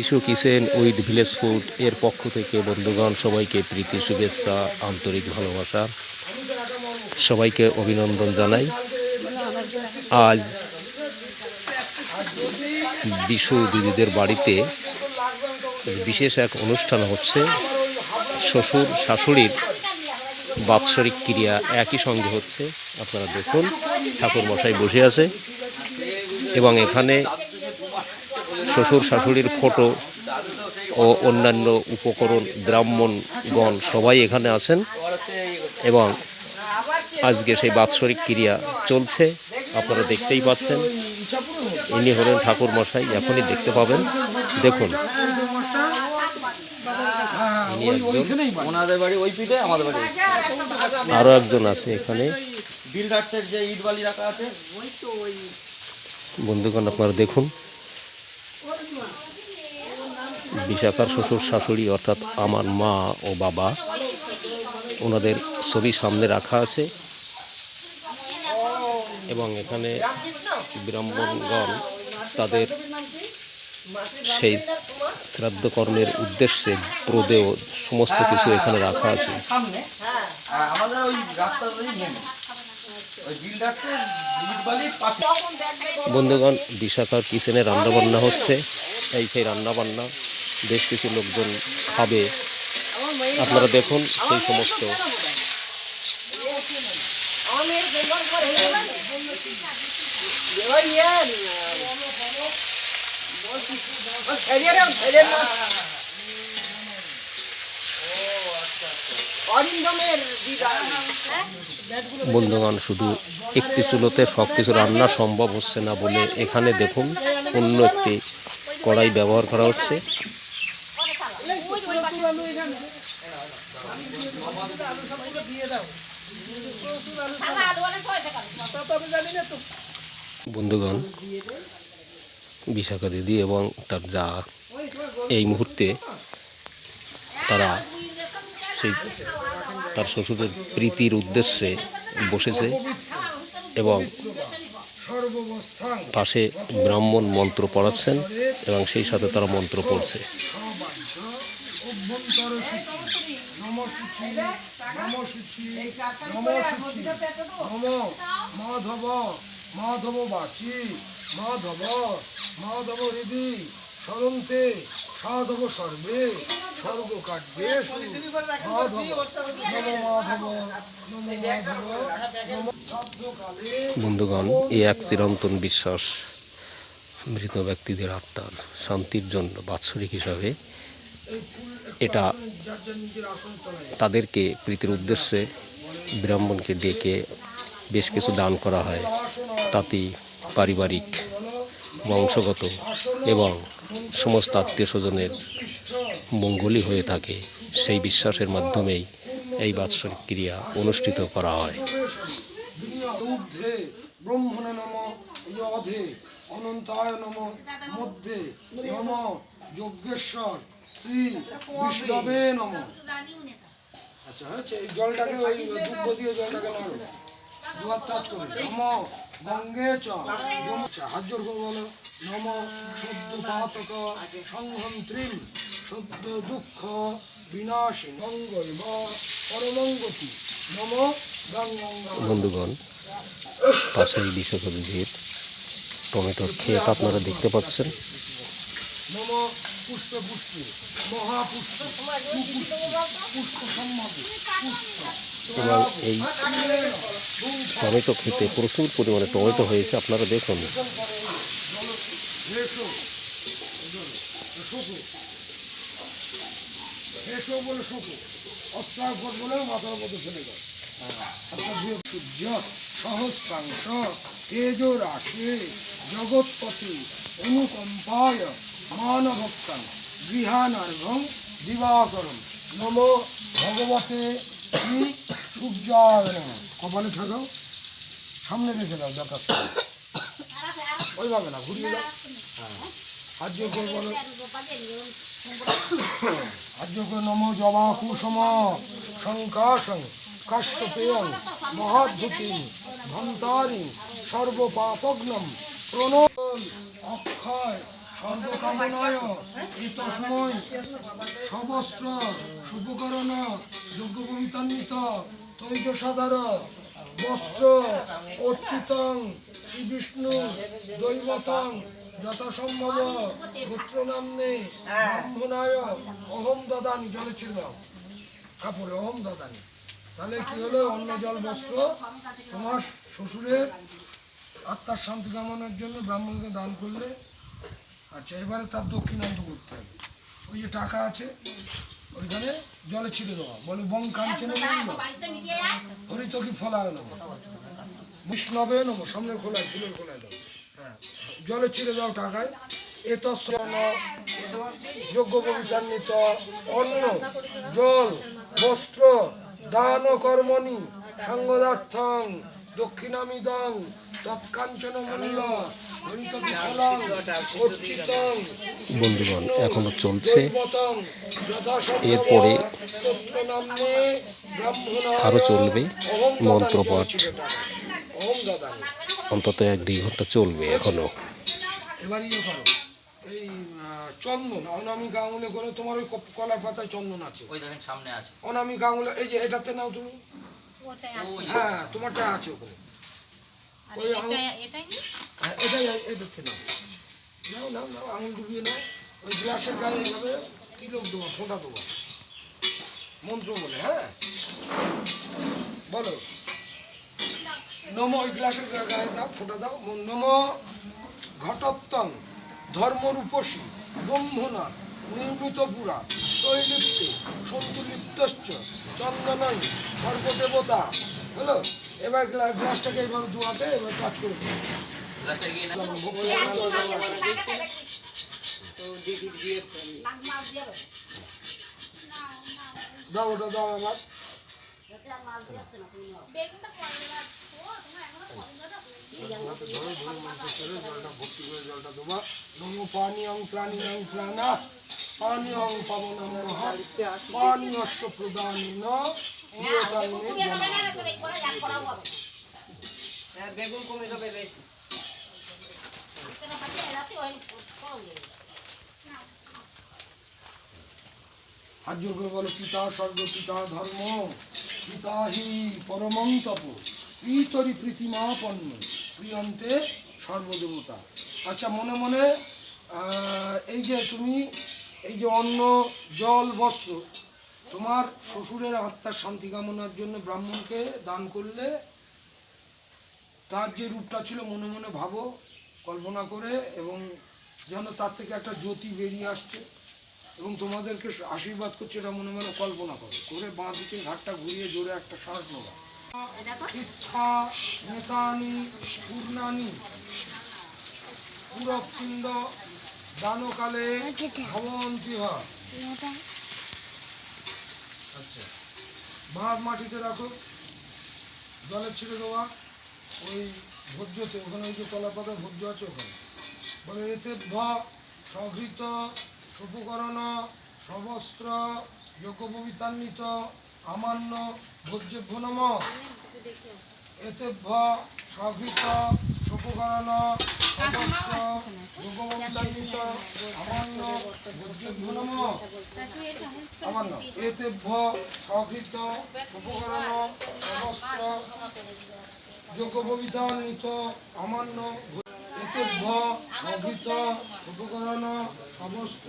Issue kitchen with village food এর পক্ষ থেকে বন্ধুগণ সবাইকে প্রীতি শুভেচ্ছা আন্তরিক ভালোবাসা সবাইকে অভিনন্দন জানাই। আজ বিশু দিদিদের বাড়িতে বিশেষ এক অনুষ্ঠান হচ্ছে। শ্বশুর শাশুড়ির বাৎসরিক ক্রিয়া একই সঙ্গে হচ্ছে। আপনারা দেখুন, ঠাকুর মশাই বসে আছে এবং এখানে শ্বশুর শাশুড়ির ফটো ও অন্যান্য উপকরণ ব্রাহ্মণগণ সবাই এখানে আছেন এবং আজকে সেই বাৎসরিক ক্রিয়া চলছে। আপনারা দেখতেই পাচ্ছেন, ইনি হলেন ঠাকুর মশাই, এখনই দেখতে পাবেন। দেখুন, আরো একজন আছে এখানে। বন্ধুগণ আপনারা দেখুন, বিশাখার শ্বশুর শাশুড়ি অর্থাৎ আমার মা ও বাবা, ওনাদের ছবি সামনে রাখা আছে এবং এখানে ব্রাহ্মণগণ তাদের সেই শ্রাদ্ধ কর্মের উদ্দেশ্যে প্রদেয় সমস্ত কিছু এখানে রাখা আছে। বন্ধুগণ, বিশাখার কিচেনে রান্নাবান্না হচ্ছে। এই সেই রান্নাবান্না বেশ কিছু লোকজন খাবে। আপনারা দেখুন সেই সমস্ত বন্ধুগণ, শুধু একটি চুলোতে সব কিছু রান্না সম্ভব হচ্ছে না বলে এখানে দেখুন অন্য একটি কড়াই ব্যবহার করা হচ্ছে। বন্ধুগণ, বিশাখা দিদি এবং তার যা এই মুহূর্তে তারা সেই তার শ্বশুরের প্রীতির উদ্দেশ্যে বসেছে এবং পাশে ব্রাহ্মণ মন্ত্র পড়াচ্ছেন এবং সেই সাথে তারা মন্ত্র পড়ছে। মাধব বাচি মাধব মাধব হৃদি সরন্তে সাধব সর্বে সর্বকার্যে মাধব নম মাধব নম মাধব নম। বন্ধুগণ, এই এক চিরন্তন বিশ্বাস, মৃত ব্যক্তিদের আত্মার শান্তির জন্য বাৎসরিক হিসাবে এটা তাদেরকে প্রীতির উদ্দেশ্যে ব্রাহ্মণকে ডেকে বেশ কিছু দান করা হয়। তাতেই পারিবারিক, বংশগত এবং সমস্ত আত্মীয় স্বজনের মঙ্গলই হয়ে থাকে। সেই বিশ্বাসের মাধ্যমেই এই বাৎসরিক ক্রিয়া অনুষ্ঠিত করা হয়। ব্রহ্মণে নম যধে অনন্তায় নম মধ্যে নম যজ্ঞেশ্বর শ্রী বিষ্ণবে নম। আচ্ছা হচ্ছে এই জলটাকে ওই দুব্ব দিয়ে জলটাকে নাড়ো, দুয়ার টাচ করে নম গঙ্গে চ হাত জোর করে বলো নম সদ্য পাতক সংহন্ত্রীম সদ্য দুঃখ বিনাশী মঙ্গল পরমঙ্গতি নম গঙ্গা। বন্ধুগণ, পাশেই বিশাখা দিদির টমেটোর ক্ষেত আপনারা দেখতে পাচ্ছেন। নম পুষ্প পুষ্পে মহাপুষ্প পুষ্প সম্মাপে পুষ্প। এবং এই টমেটো খেতে প্রচুর পরিমাণে টমেটো হয়েছে, আপনারা দেখুন। সূর্য সহস্রাংশ তেজো রাশে জগৎপতি অনুকম্পায় মানভক্তাং গৃহানার্ঘং দিবাকরম নম ভগবতে শ্রী সূর্যায় নমঃ। কপালে ঠাকাও, সামনে রেখে দাও যথার্থ, ওইভাবে না ঘুরিয়ে দাও। হাত জোর করে বলো, হাত জোর করে নম জবা কুসুম শঙ্কাশং কাশ্যপেয়ং মহাদ্ভুতিং ধন্তারিং সর্বপাপগ্নম প্রণল অক্ষয় সর্বকামনায় এতস্মৈ সবস্ত্র শুভকরণ যজ্ঞপবিতান্বিত তৈজসাধার বস্ত্র অর্চিতং শ্রীবিষ্ণু দৈবতং যথাসম্ভব গোত্র নাম্নে ব্রাহ্মণায় অহম দদানি। জলে ছিল কাপড়ে অহম দদানি। তাহলে কি হলো? অন্ন জল বস্ত্র তোমার শ্বশুরের আত্মার শান্তি কামনার জন্য ব্রাহ্মণকে দান করলে। আচ্ছা, এবারে তার দক্ষিণান্ত করতে হবে। ওই যে টাকা আছে ওইখানে জলে ছিটে দেওয়া। বলে বং কাঞ্চন হরিতকি ফলায় নেবো, বিষ্ণবে নেবো, সামনে খোলায় ফুলের খোলায় দেবো। হ্যাঁ, জলে ছিটে দাও টাকায়। এত যোগ্য পবিত্রান্বিত অন্ন জল বস্ত্র দান কর্মণি সাঙ্গদার্থং দক্ষিণামিদং তৎকাঞ্চন মূল্য হরিতকি ফলং অর্চিতং বন্ধুগণ এখনো চলছে। এরপরে আরো চলবে মন্ত্রপাঠ, অন্তত 1-2 ঘন্টা চলবে এখনো। এবার ইয়ে করো, এই চন্দন অনামিকা আঙুলে করে, তোমার ওই কলার পাতায় চন্দন আছে, ওই দেখেন সামনে আছে অনামিকা আঙুলে, এই যে এটাতে নাও তুমি। হ্যাঁ, তোমারটা আছে ওখানে। ওই হ্যাঁ, এটাই এটাতে নাও, নাও নাও নাও, আঙুল ডুবিয়ে নাও। ওই গ্লাসের গায়ে এইভাবে তিলক দেবো, ফোঁটা দেবো, মন্ত্র বলে। হ্যাঁ, বলো নম। ওই গ্লাসের গায়ে দাও, ফোঁটা দাও। নম ঘটোত্তং ধর্মরূপসী ব্রহ্মণা নির্মিত পুরা তৈলিপ্তে সন্তুলিপ্তশ্চ চন্দনই সর্বদেবতা। হলো, এবার গ্লাসটাকে এইভাবে ধোয়াতে এবার টাচ করে দিও। দাও, ওটা দাও আমার। জলটা ভর্তি করে জলটা দেবা। নম পানীয়ং প্রাণিনং প্রাণা পানীয়ং পাবনং মহা পানীয়স্য প্রদানেন বেগুন কমে যাবে রে। হাত জোর করে বলো, পিতা স্বর্গ পিতা ধর্ম পিতা হি পরমং তপ ইতরি প্রীতিমাপন্ন প্রিয়ন্তে সর্বদেবতা। আচ্ছা, মনে মনে এই যে তুমি এই যে অন্ন জল বস্ত্র তোমার শ্বশুরের আত্মার শান্তি কামনার জন্য ব্রাহ্মণকে দান করলে, তার যে রূপটা ছিল মনে মনে ভাবো, কল্পনা করে, এবং যেন তার থেকে একটা জ্যোতি বেরিয়ে আসছে এবং তোমাদেরকে আশীর্বাদ করছে, এটা মনে মনে কল্পনা করো। করে বাঁ দিকে ঘাটটা ঘুরিয়ে জোরে একটা শ্বাস নেওয়া। শিক্ষা নেতানি পূর্ণানি পুরপিণ্ড দানকালে ভবন্তি হয়। আচ্ছা, বাঁ মাটিতে রাখো, জলে ছিঁড়ে দেওয়া ওই ভোজ্যতে, ওখানে ওই যে কলা পাতা ভোজ্য আছে ওখানে। বলে এতে সঘৃত সুপকরণ সবস্ত্র যজ্ঞপবিতান্বিত আমান্য ভোজ্যভ্য নম। এতে সঘৃত সুপকরণ সবস্ত্র যজ্ঞপবিতান্বিত আমান্য ভোজ্যভ্য নম। আমান্য এতে সঘৃত সুপকরণ সবস্ত্র যজ্ঞপবিতান্বিত আমান্য এতে সঘৃত উপকরণ সমস্ত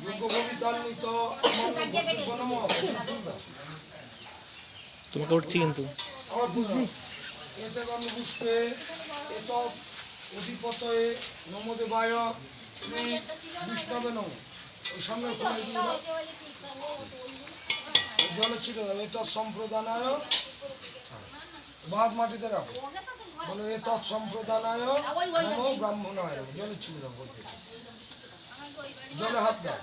যজ্ঞপবিতান্বিত তুমি করছি কিন্তু এতে গন্ধপুষ্পে এত অধিপতয়ে নমদেবায় শ্রী বিষ্ণবে নম। ওই সামনে ফোনে দিয়ে দাও, জলে ছিটে দাও। এত সম্প্রদানায় বাদ মাটিতে রাখো। বলো এ তৎসম্প্রদানায় নমো ব্রাহ্মণায়। জলে ছিঁড়ে দাও, বলতে জলে হাত দাও,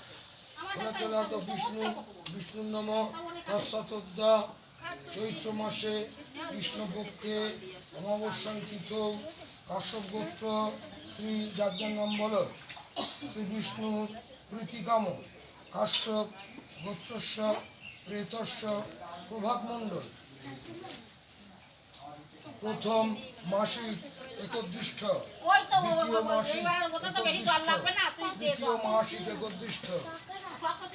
ওনার চলে হাত দাও। বিষ্ণুর নম তৎসতোদ্যা চৈত্র মাসে কৃষ্ণপক্ষে অমাবস্যাঙ্কিত কাশ্যপ গোত্র শ্রী যার যার নাম বলো শ্রী বিষ্ণুর প্রীতিকাম কাশ্যপ গোত্রস্য প্রেতস্য প্রভাত মণ্ডল প্রথম মাসিক একদৃষ্ট ওই তো দ্বিতীয় মাসিক এইবার ওটা তো বেরি কল লাগবে না তুই দে তৃতীয় মাসিক একদৃষ্ট সব তো